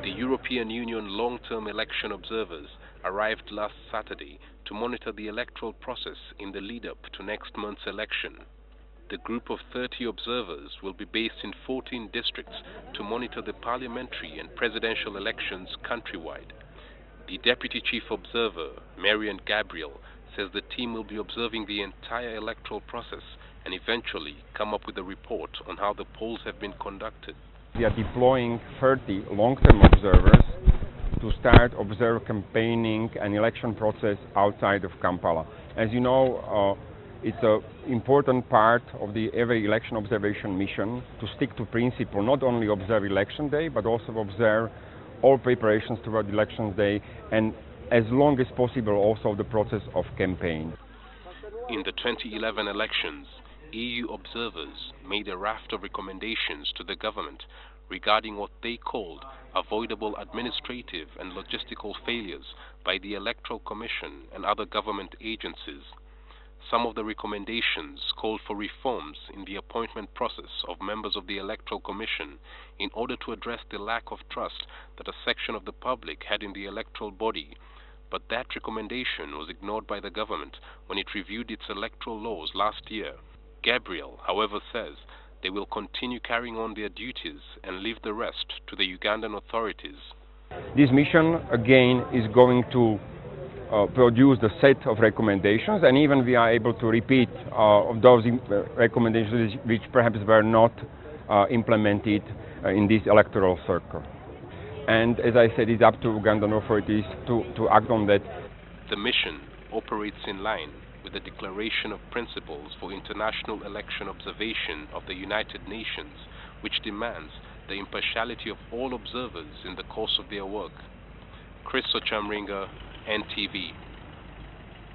The European Union long-term election observers arrived last Saturday to monitor the electoral process in the lead-up to next month's election. The group of 30 observers will be based in 14 districts to monitor the parliamentary and presidential elections countrywide. The Deputy Chief Observer, Marian Gabriel, says the team will be observing the entire electoral process and eventually come up with a report on how the polls have been conducted. We are deploying 30 long-term observers to start observe campaigning and election process outside of Kampala. As you know, it's an important part of every election observation mission to stick to principle, not only observe election day, but also observe all preparations toward election day and as long as possible also the process of campaign. In the 2011 elections, EU observers made a raft of recommendations to the government regarding what they called avoidable administrative and logistical failures by the Electoral Commission and other government agencies. Some of the recommendations called for reforms in the appointment process of members of the Electoral Commission in order to address the lack of trust that a section of the public had in the electoral body, but that recommendation was ignored by the government when it reviewed its electoral laws last year. Gabriel, however, says they will continue carrying on their duties and leave the rest to the Ugandan authorities. This mission again is going to produce the set of recommendations, and even we are able to repeat those recommendations which perhaps were not implemented in this electoral circle. And as I said, it's up to Ugandan authorities to act on that. The mission operates in line with the Declaration of Principles for International Election Observation of the United Nations, which demands the impartiality of all observers in the course of their work. Chris Ochamringa, NTV.